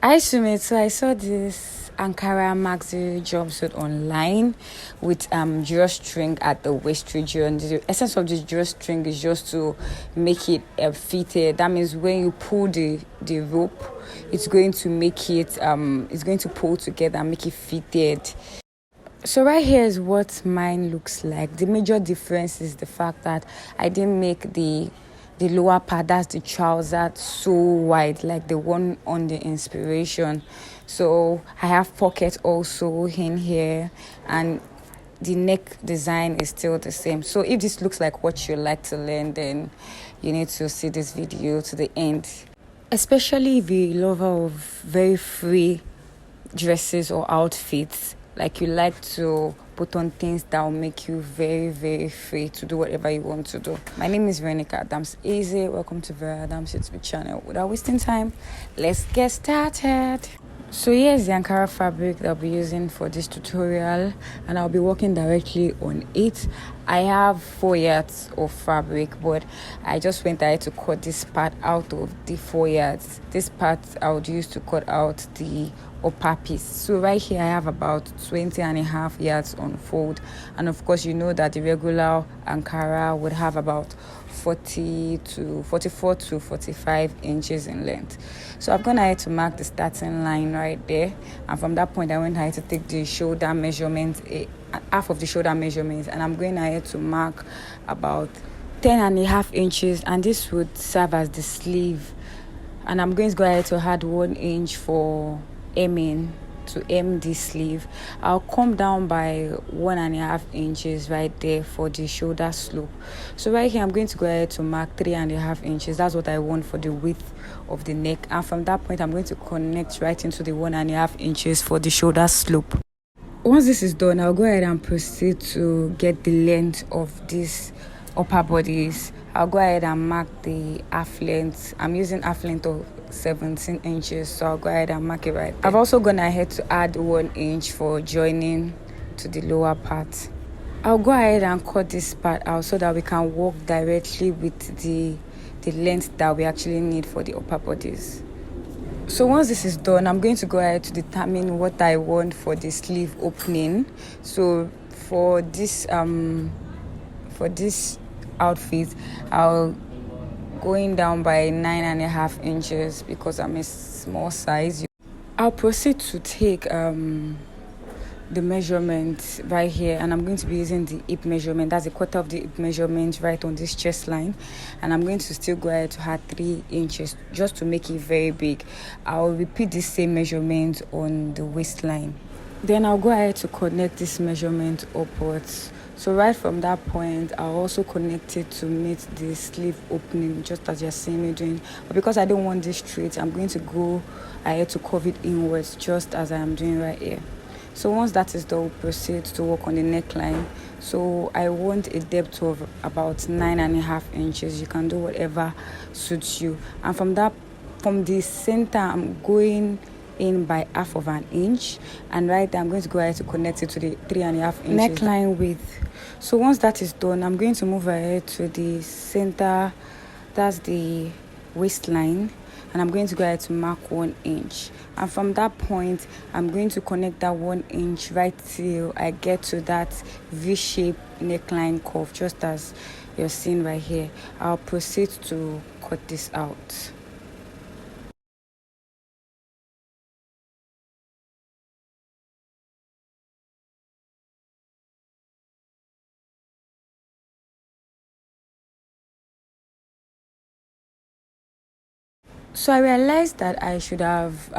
Hi Sumit, so I saw this Ankara Maxi jumpsuit online with drawstring at the waist region. The essence of this drawstring is just to make it fitted. That means when you pull the rope, it's going to make it it's going to pull together and make it fitted. So right here is what mine looks like. The major difference is the fact that I didn't make the lower part, that's the trouser, so wide like the one on the inspiration. So I have pockets also in here, and the neck design is still the same. So if this looks like what you like to learn, then you need to see this video to the end, especially if you're a lover of very free dresses or outfits, like you like to put on things that will make you very, very free to do whatever you want to do. My name is Veronica Adams Easy. Welcome to Vera Adams YouTube channel. Without wasting time, let's get started. So here's the Ankara fabric that I'll be using for this tutorial, and I'll be working directly on it. I have 4 yards of fabric, but I just went ahead to cut this part out of the 4 yards. This part I would use to cut out the upper piece. So right here I have about 20.5 yards on fold, and of course you know that the regular Ankara would have about 44 to 45 inches in length. So I've gone ahead to mark the starting line right there, and from that point I went ahead to take the shoulder measurement, half of the shoulder measurements, and I'm going ahead to mark about 10.5 inches, and this would serve as the sleeve. And I'm going to go ahead to add 1 inch for hemming, to hem the sleeve. I'll come down by 1.5 inches right there for the shoulder slope. So right here I'm going to go ahead to mark 3.5 inches. That's what I want for the width of the neck, and from that point I'm going to connect right into the 1.5 inches for the shoulder slope. Once this is done, I'll go ahead and proceed to get the length of this upper bodice. I'll go ahead and mark the half length. I'm using half length of 17 inches, so I'll go ahead and mark it right there. I've also gone ahead to add 1 inch for joining to the lower part. I'll go ahead and cut this part out so that we can work directly with the length that we actually need for the upper bodice. So once this is done, I'm going to go ahead to determine what I want for the sleeve opening. So for this outfit, I'll going down by 9.5 inches because I'm a small size. I'll proceed to take the measurement right here, and I'm going to be using the hip measurement. That's a quarter of the hip measurement right on this chest line, and I'm going to still go ahead to add 3 inches just to make it very big. I'll repeat the same measurement on the waistline. Then I'll go ahead to connect this measurement upwards. So right from that point, I'll also connect it to meet the sleeve opening, just as you're seeing me doing. But because I don't want this straight, I'm going to go ahead to curve it inwards, just as I am doing right here. So once that is done, we'll proceed to work on the neckline. So I want a depth of about 9.5 inches. You can do whatever suits you. And from the center, I'm going in by 1/2 inch, and right there I'm going to go ahead to connect it to the 3.5 inches neckline width. So once that is done, I'm going to move ahead to the center, that's the waistline, and I'm going to go ahead to mark 1 inch, and from that point I'm going to connect that 1 inch right till I get to that V-shaped neckline curve, just as you're seeing right here. I'll proceed to cut this out. So I realized that I should have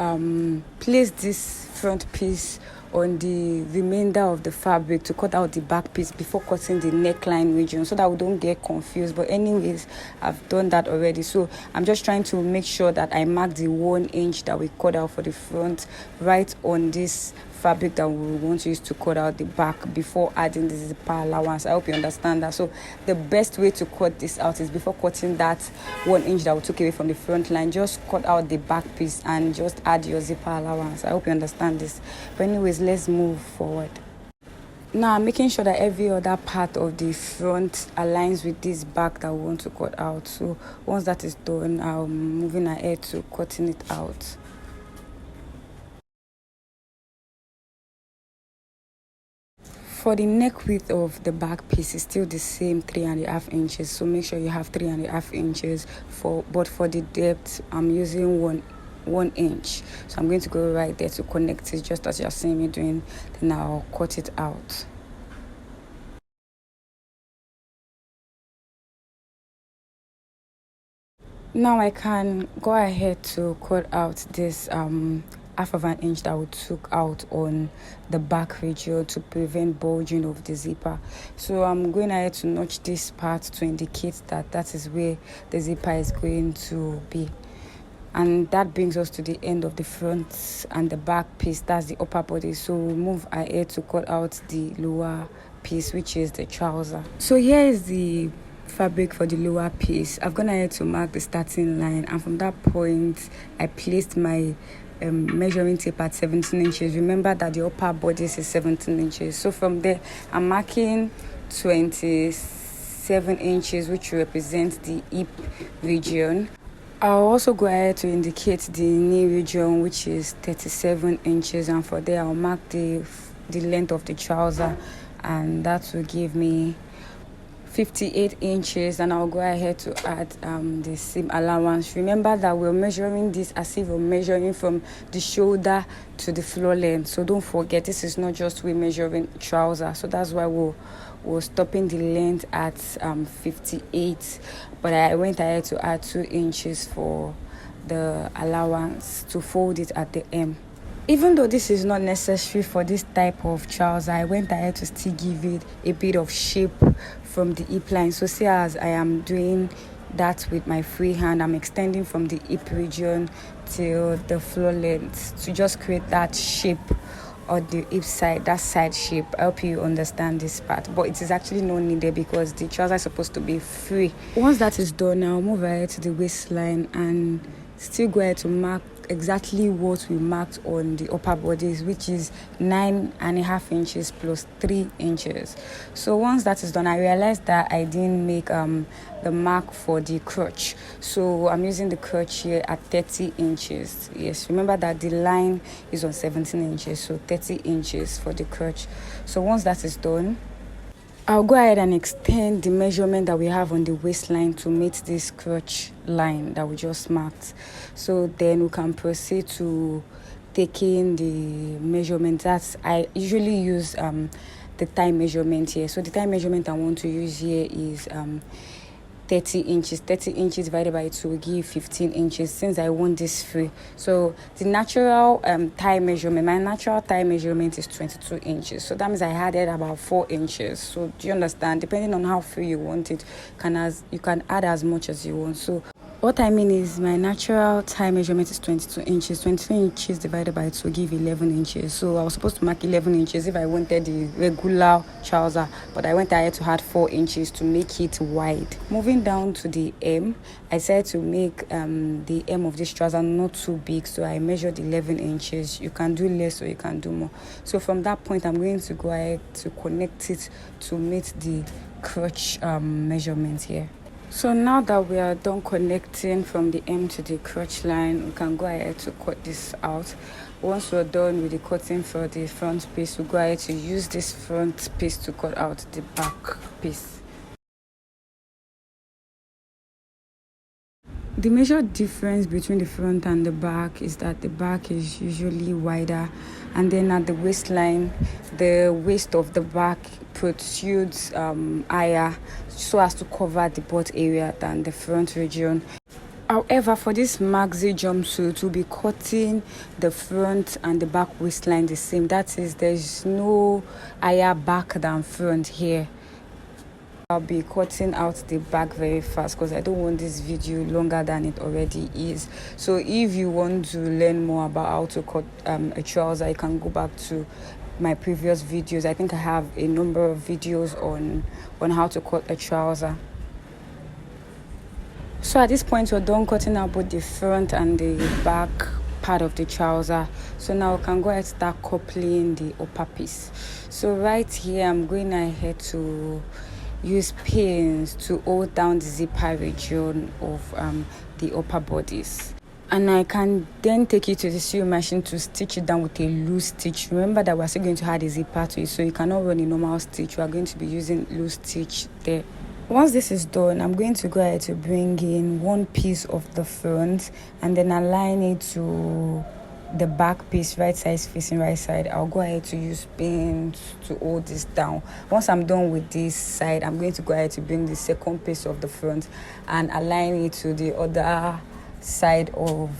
placed this front piece on the remainder of the fabric to cut out the back piece before cutting the neckline region, so that we don't get confused. But anyways, I've done that already. So I'm just trying to make sure that I mark the 1 inch that we cut out for the front right on this fabric that we want to use to cut out the back before adding the zipper allowance. I hope you understand that. So the best way to cut this out is before cutting that 1 inch that we took away from the front line, just cut out the back piece and just add your zipper allowance. I hope you understand this. But anyways, let's move forward. Now I'm making sure that every other part of the front aligns with this back that we want to cut out. So once that is done, I'm moving ahead to cutting it out. For the neck width of the back piece is still the same, 3.5 inches. So make sure you have 3.5 inches but for the depth, I'm using one inch. So I'm going to go right there to connect it, just as you're seeing me doing. Then I'll cut it out. Now I can go ahead to cut out this half of an inch that we took out on the back region to prevent bulging of the zipper. So I'm going ahead to notch this part to indicate that is where the zipper is going to be. And that brings us to the end of the front and the back piece. That's the upper body. So we'll move ahead to cut out the lower piece, which is the trouser. So here is the fabric for the lower piece. I've gone ahead to mark the starting line, and from that point I placed my measuring tape at 17 inches. Remember that the upper bodice is 17 inches. So from there I'm marking 27 inches, which represents the hip region. I'll also go ahead to indicate the knee region, which is 37 inches, and for there I'll mark the length of the trouser, and that will give me 58 inches. And I'll go ahead to add the seam allowance. Remember that we're measuring this as if we're measuring from the shoulder to the floor length, so don't forget this is not just we're measuring trouser. So that's why we're stopping the length at 58, but I went ahead to add 2 inches for the allowance to fold it at the hem. Even though this is not necessary for this type of trouser, I went ahead to still give it a bit of shape from the hip line. So see, as I am doing that with my free hand, I'm extending from the hip region till the floor length to just create that shape on the hip side, that side shape. I hope you understand this part, but it is actually not needed because the trouser is supposed to be free. Once that is done, I'll move ahead to the waistline and still go ahead to mark exactly what we marked on the upper bodies, which is 9.5 inches plus 3 inches. So once that is done, I realized that I didn't make the mark for the crotch, so I'm using the crotch here at 30 inches. Yes, remember that the line is on 17 inches, so 30 inches for the crotch. So once that is done, I'll go ahead and extend the measurement that we have on the waistline to meet this crotch line that we just marked. So then we can proceed to taking the measurement. I usually use the thigh measurement here. So the thigh measurement I want to use here is 30 inches. 30 inches divided by 2 will give 15 inches since I want this free. So the natural thigh measurement, my natural thigh measurement is 22 inches. So that means I added about 4 inches. So do you understand? Depending on how free you want it, you can add as much as you want. So what I mean is my natural thigh measurement is 22 inches. 22 inches divided by 2 give 11 inches. So I was supposed to mark 11 inches if I wanted the regular trouser, but I went ahead to add 4 inches to make it wide. Moving down to the hem, I decided to make the hem of this trouser not too big, so I measured 11 inches. You can do less or you can do more. So from that point, I'm going to go ahead to connect it to meet the crotch measurement here. So now that we are done connecting from the hem to the crotch line, we can go ahead to cut this out. Once we're done with the cutting for the front piece, we'll go ahead to use this front piece to cut out the back piece. The major difference between the front and the back is that the back is usually wider, and then at the waistline, the waist of the back protrudes higher so as to cover the butt area than the front region. However, for this Maxi jumpsuit, we'll be cutting the front and the back waistline the same. That is, there's no higher back than front here. I'll be cutting out the back very fast because I don't want this video longer than it already is. So if you want to learn more about how to cut a trouser, you can go back to my previous videos. I think I have a number of videos on how to cut a trouser. So at this point, we're done cutting out both the front and the back part of the trouser. So now we can go ahead and start coupling the upper piece. So right here, I'm going ahead to use pins to hold down the zipper region of the upper bodice. And I can then take it to the sewing machine to stitch it down with a loose stitch. Remember that we're still going to add a zipper to it, so you cannot run a normal stitch. We are going to be using loose stitch there. Once this is done, I'm going to go ahead to bring in one piece of the front and then align it to the back piece, right side facing right side. I'll go ahead to use pins to hold this down. Once I'm done with this side, I'm going to go ahead to bring the second piece of the front and align it to the other side of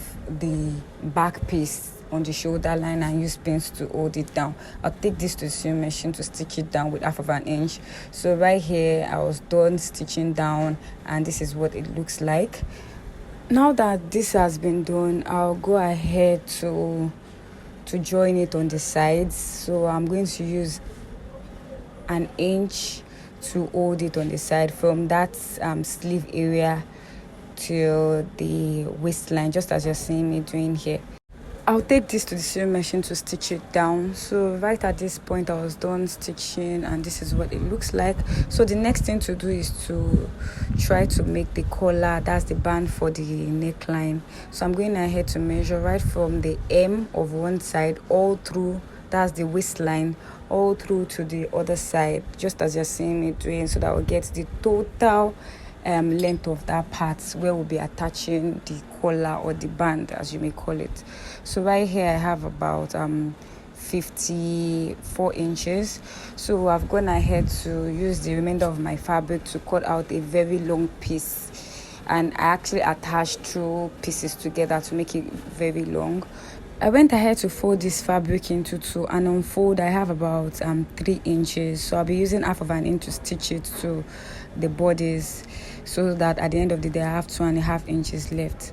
the back piece on the shoulder line and use pins to hold it down. I'll take this to the sewing machine to stitch it down with 1/2 inch. So right here I was done stitching down and this is what it looks like. Now that this has been done, I'll go ahead to join it on the sides. So I'm going to use 1 inch to hold it on the side from that sleeve area to the waistline, just as you're seeing me doing here. I'll take this to the sewing machine to stitch it down. So right at this point I was done stitching and this is what it looks like. So the next thing to do is to try to make the collar, that's the band for the neckline. So I'm going ahead to measure right from the hem of one side all through, that's the waistline, all through to the other side, just as you're seeing me doing, so that we'll get the total length of that part where we'll be attaching the collar or the band, as you may call it. So right here I have about 54 inches. So I've gone ahead to use the remainder of my fabric to cut out a very long piece, and I actually attached 2 pieces together to make it very long. I went ahead to fold this fabric into 2, and on fold I have about 3 inches. So I'll be using 1/2 inch to stitch it to the bodice, so that at the end of the day I have 2.5 inches left.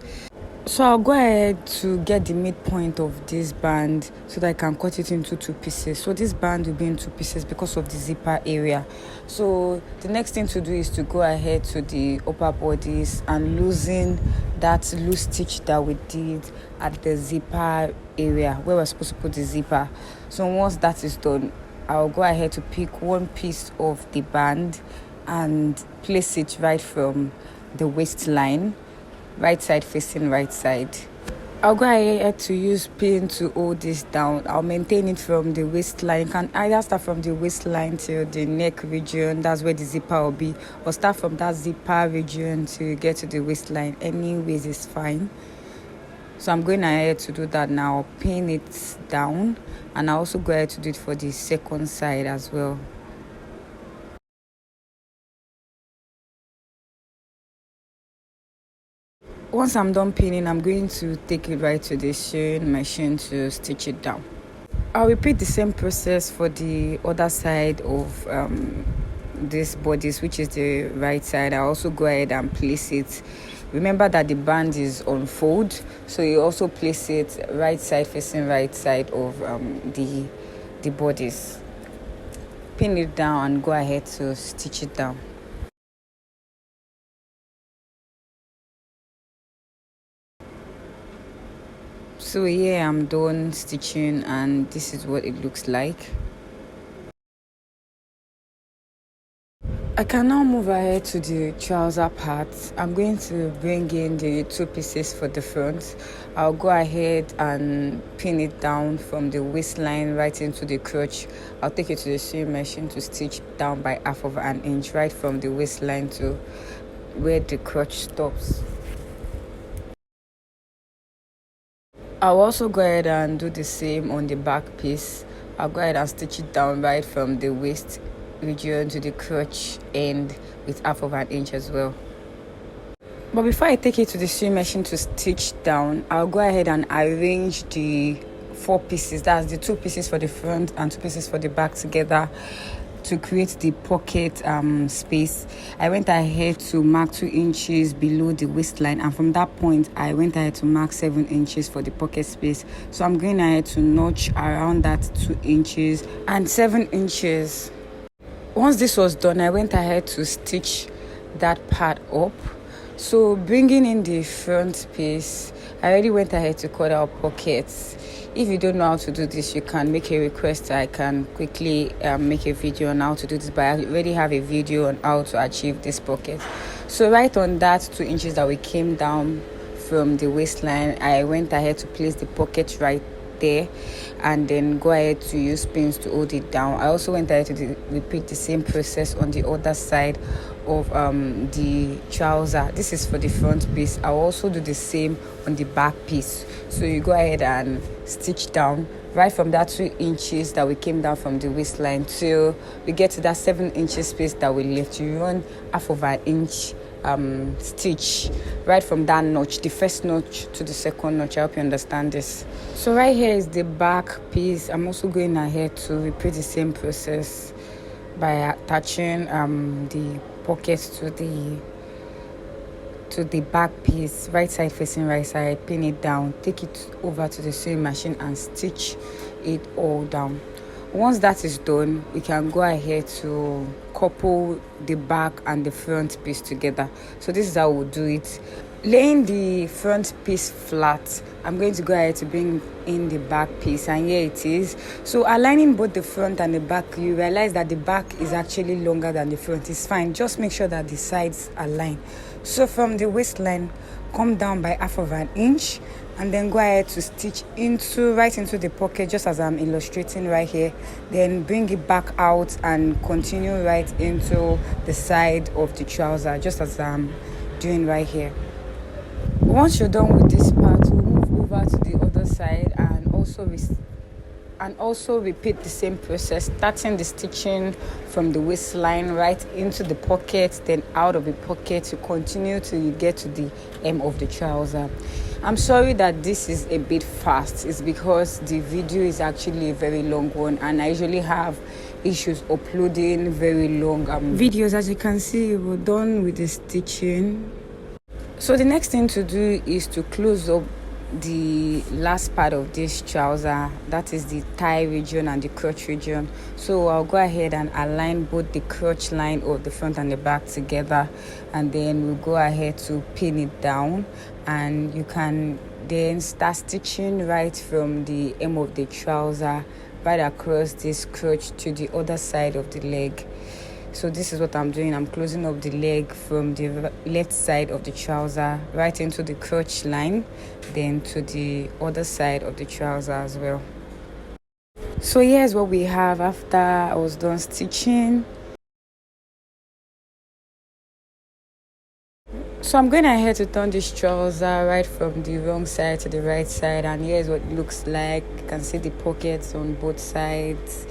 So I'll go ahead to get the midpoint of this band so that I can cut it into 2 pieces. So this band will be in 2 pieces because of the zipper area. So the next thing to do is to go ahead to the upper bodice and loosen that loose stitch that we did at the zipper area where we're supposed to put the zipper. So once that is done, I'll go ahead to pick one piece of the band and place it right from the waistline, right side facing right side. I'll go ahead to use pin to hold this down. I'll maintain it from the waistline. You can either start from the waistline to the neck region, that's where the zipper will be, or start from that zipper region to get to the waistline. Anyways is fine. So I'm going ahead to do that now. I'll pin it down, and I'll also go ahead to do it for the second side as well. Once I'm done pinning, I'm going to take it right to the sewing machine to stitch it down. I'll repeat the same process for the other side of this bodice, which is the right side. I'll also go ahead and place it. Remember that the band is on fold, so you also place it right side facing right side of the bodice. Pin it down and go ahead to stitch it down. So here I'm done stitching and this is what it looks like. I can now move ahead to the trouser part. I'm going to bring in the 2 pieces for the front. I'll go ahead and pin it down from the waistline right into the crotch. I'll take it to the sewing machine to stitch down by 1/2 inch right from the waistline to where the crotch stops. I'll also go ahead and do the same on the back piece. I'll go ahead and stitch it down right from the waist region to the crotch end with 1/2 inch as well. But before I take it to the sewing machine to stitch down, I'll go ahead and arrange the 4 pieces, that's the 2 pieces for the front and 2 pieces for the back together to create the pocket space. I went ahead to mark 2 inches below the waistline, and from that point I went ahead to mark 7 inches for the pocket space. So I'm going ahead to notch around that 2 inches and 7 inches. Once this was done, I went ahead to stitch that part up. So bringing in the front piece, I already went ahead to cut out pockets. If you don't know how to do this, you can make a request. I can quickly make a video on how to do this, but I already have a video on how to achieve this pocket. So right on that 2 inches that we came down from the waistline, I went ahead to place the pocket right there, and then go ahead to use pins to hold it down. I also went ahead to repeat the same process on the other side of the trouser. This is for the front piece. I'll also do the same on the back piece. So you go ahead and stitch down right from that 2 inches that we came down from the waistline till we get to that 7 inches space that we left. You run half of an inch stitch right from that notch, the first notch to the second notch. I hope you understand this. So right here is the back piece. I'm also going ahead to repeat the same process by attaching the pocket to the back piece, right side facing right side. Pin it down, take it over to the sewing machine and stitch it all down. Once that is done, we can go ahead to couple the back and the front piece together. So this is how we'll do it. Laying the front piece flat, I'm going to go ahead to bring in the back piece, and here it is. So aligning both the front and the back, you realize that the back is actually longer than the front. It's fine, just make sure that the sides align. So from the waistline, come down by half of an inch, and then go ahead to stitch right into the pocket, just as I'm illustrating right here. Then bring it back out and continue right into the side of the trouser, just as I'm doing right here. Once you're done with this part, we'll move over to the other side and also repeat the same process, starting the stitching from the waistline right into the pocket, then out of the pocket to continue till you get to the hem of the trouser. I'm sorry that this is a bit fast. It's because the video is actually a very long one, and I usually have issues uploading very long videos. As you can see, we're done with the stitching. So the next thing to do is to close up the last part of this trouser, that is the thigh region and the crotch region. So I'll go ahead and align both the crotch line of the front and the back together, and then we'll go ahead to pin it down, and you can then start stitching right from the hem of the trouser right across this crotch to the other side of the leg. So this is what I'm doing. I'm closing up the leg from the left side of the trouser right into the crotch line, then to the other side of the trouser as well. So here's what we have after I was done stitching. So I'm going ahead to turn this trouser right from the wrong side to the right side, and here's what it looks like. You can see the pockets on both sides,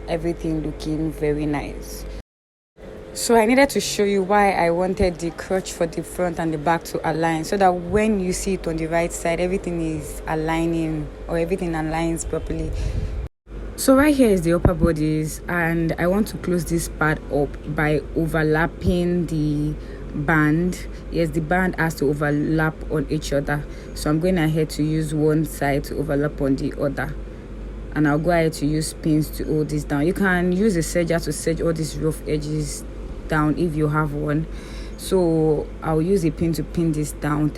everything looking very nice. So I needed to show you why I wanted the crotch for the front and the back to align, so that when you see it on the right side, everything is aligning, or everything aligns properly. So right here is the upper bodice, and I want to close this part up by overlapping the band. Yes, the band has to overlap on each other. So I'm going ahead to use one side to overlap on the other, and I'll go ahead to use pins to hold this down. You can use a serger to serge all these rough edges down if you have one. So I'll use a pin to pin this down.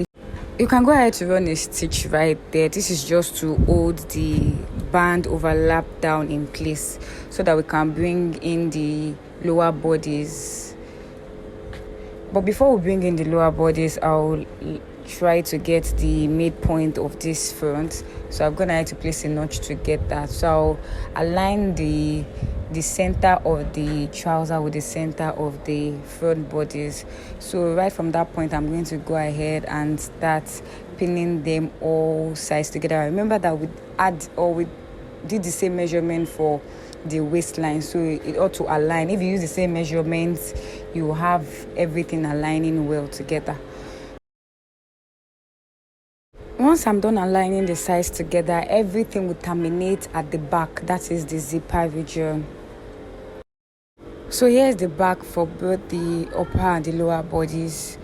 You can go ahead to run a stitch right there. This is just to hold the band overlap down in place, so that we can bring in the lower bodies. But before we bring in the lower bodies, I'll try to get the midpoint of this front. So I'm gonna have to place a notch to get that. So I'll align the center of the trouser with the center of the front bodies. So right from that point, I'm going to go ahead and start pinning them all sides together. Remember that we did the same measurement for the waistline, so it ought to align. If you use the same measurements, you will have everything aligning well together. Once I'm done aligning the sides together, everything will terminate at the back, that is the zipper region. So here's the back for both the upper and the lower bodies.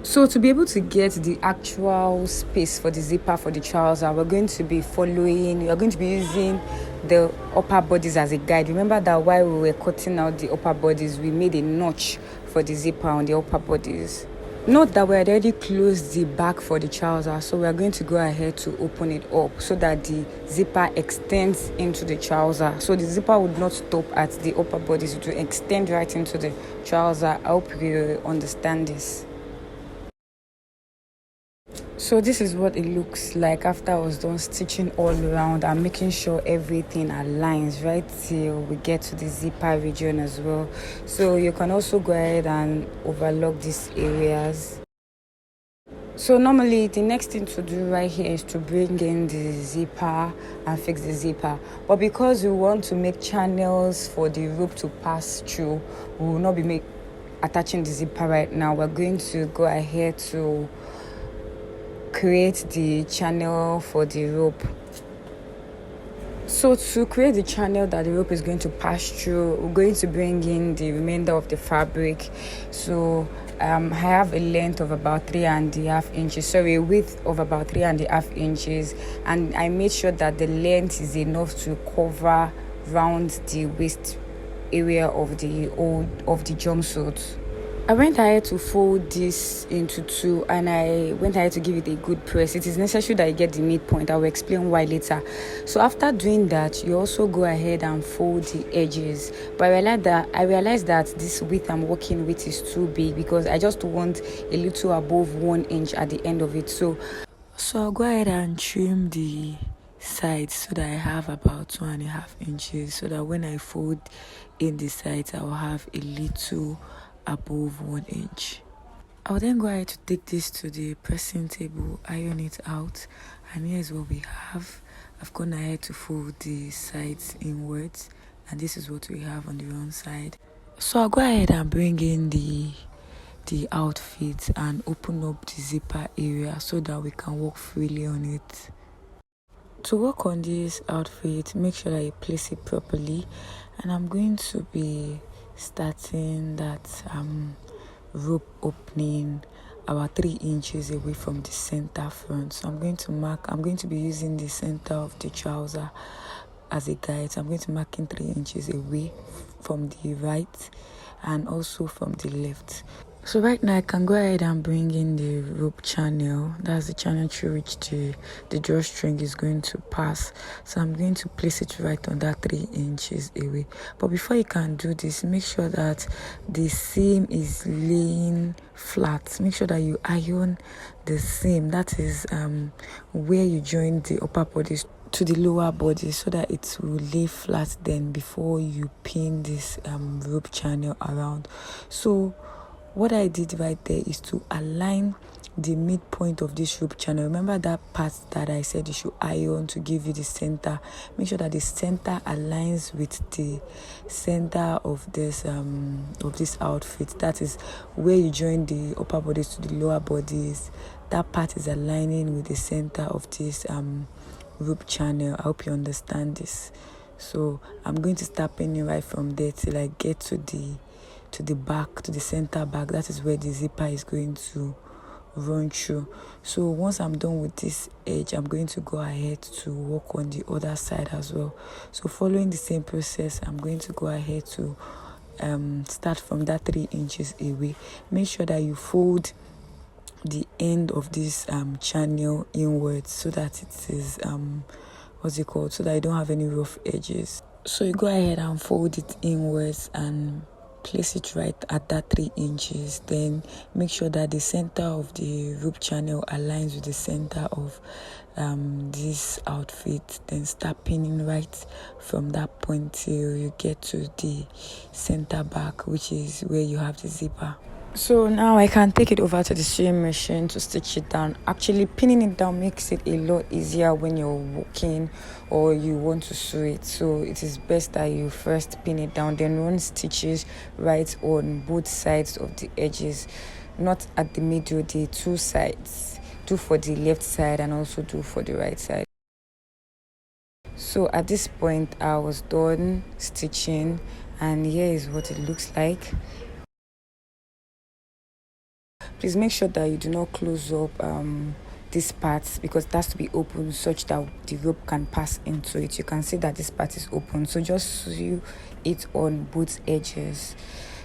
So to be able to get the actual space for the zipper for the trouser, you're going to be using the upper bodies as a guide. Remember that while we were cutting out the upper bodies, we made a notch for the zipper on the upper bodies. Note that we had already closed the back for the trouser, so we are going to go ahead to open it up so that the zipper extends into the trouser. So the zipper would not stop at the upper bodice, it will extend right into the trouser. I hope you understand this. So this is what it looks like after I was done stitching all around and making sure everything aligns right till we get to the zipper region as well. So you can also go ahead and overlock these areas. So normally the next thing to do right here is to bring in the zipper and fix the zipper, but because we want to make channels for the rope to pass through, we will not be attaching the zipper right now. We're going to go ahead to create the channel for the rope. So to create the channel that the rope is going to pass through, we're going to bring in the remainder of the fabric. So I have a length of about 3.5 inches, sorry, a width of about 3.5 inches, and I made sure that the length is enough to cover round the waist area of the jumpsuit. I went ahead to fold this into two, and I went ahead to give it a good press. It is necessary that you get the midpoint. I will explain why later. So after doing that, you also go ahead and fold the edges. But I realized that this width I'm working with is too big because I just want a little above 1 inch at the end of it. So I'll go ahead and trim the sides so that I have about 2.5 inches, so that when I fold in the sides, I will have a little above 1 inch. I'll then go ahead to take this to the pressing table, iron it out, and here's what we have. I've gone ahead to fold the sides inwards, and this is what we have on the wrong side. So I'll go ahead and bring in the outfit and open up the zipper area so that we can work freely on it. To work on this outfit, make sure that you place it properly, and I'm going to be starting that rope opening about 3 inches away from the center front. So I'm going to be using the center of the trouser as a guide. So I'm going to mark in 3 inches away from the right and also from the left. So right now I can go ahead and bring in the rope channel. That's the channel through which the drawstring is going to pass. So I'm going to place it right on that 3 inches away. But before you can do this, make sure that the seam is laying flat. Make sure that you iron the seam. That is where you join the upper bodice to the lower body, so that it will lay flat then before you pin this rope channel around. So what I did right there is to align the midpoint of this rope channel. Remember that part that I said you should iron to give you the center. Make sure that the center aligns with the center of this outfit. That is where you join the upper bodies to the lower bodies. That part is aligning with the center of this rope channel. I hope you understand this. So I'm going to start pinning right from there till I get to the back, to the center back. That is where the zipper is going to run through. So once I'm done with this edge, I'm going to go ahead to work on the other side as well. So following the same process, I'm going to go ahead to start from that 3 inches away. Make sure that you fold the end of this channel inwards so that it is so that you don't have any rough edges. So you go ahead and fold it inwards and place it right at that 3 inches. Then make sure that the center of the rope channel aligns with the center of this outfit. Then start pinning right from that point till you get to the center back, which is where you have the zipper. So now I can take it over to the sewing machine to stitch it down. Actually, pinning it down makes it a lot easier when you're walking or you want to sew it. So it is best that you first pin it down, then run stitches right on both sides of the edges, not at the middle, the two sides. Do for the left side and also do for the right side. So at this point, I was done stitching, and here is what it looks like. Please make sure that you do not close up this part, because it has to be open such that the rope can pass into it. You can see that this part is open, so just sew it on both edges.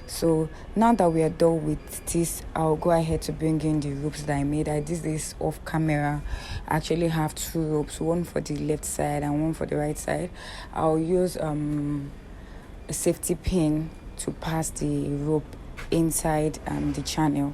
So now that we are done with this, I'll go ahead to bring in the ropes that I made. I did this off camera. I actually have 2 ropes, one for the left side and one for the right side. I'll use a safety pin to pass the rope inside the channel.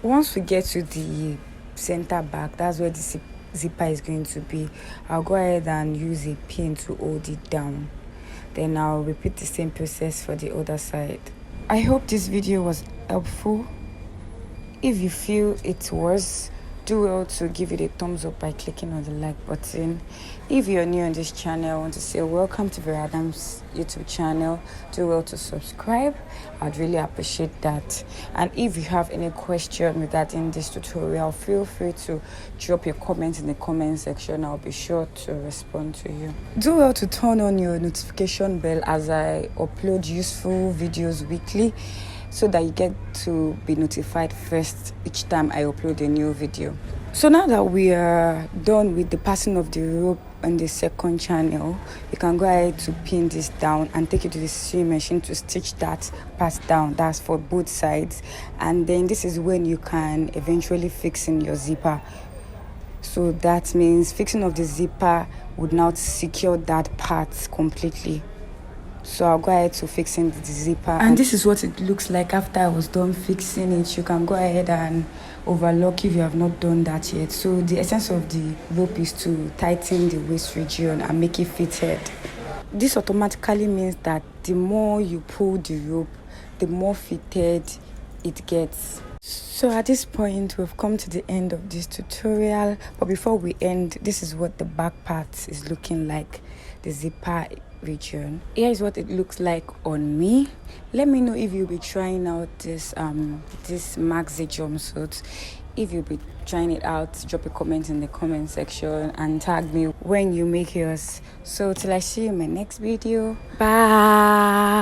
Once we get to the center back, that's where the zipper is going to be. I'll go ahead and use a pin to hold it down. Then I'll repeat the same process for the other side. I hope this video was helpful. If you feel it was, do well to give it a thumbs up by clicking on the like button. If you're new on this channel, I want to say welcome to Vera Adams YouTube channel. Do well to subscribe. I'd really appreciate that. And if you have any question regarding this tutorial, feel free to drop your comments in the comment section. I'll be sure to respond to you. Do well to turn on your notification bell as I upload useful videos weekly, so that you get to be notified first each time I upload a new video. So now that we are done with the passing of the rope on the second channel, you can go ahead to pin this down and take it to the sewing machine to stitch that part down. That's for both sides. And then this is when you can eventually fix in your zipper. So that means fixing of the zipper would now secure that part completely. So I'll go ahead to fixing the zipper, and this is what it looks like after I was done fixing it. You can go ahead and overlock if you have not done that yet. So the essence of the rope is to tighten the waist region and make it fitted. This automatically means that the more you pull the rope, the more fitted it gets. So at this point, we've come to the end of this tutorial. But before we end, this is what the back part is looking like, the zipper region. Here is what it looks like on me. Let me know if you'll be trying out this Maxi jumpsuit. If you'll be trying it out, drop a comment in the comment section and tag me when you make yours. So till I see you in my next video, bye.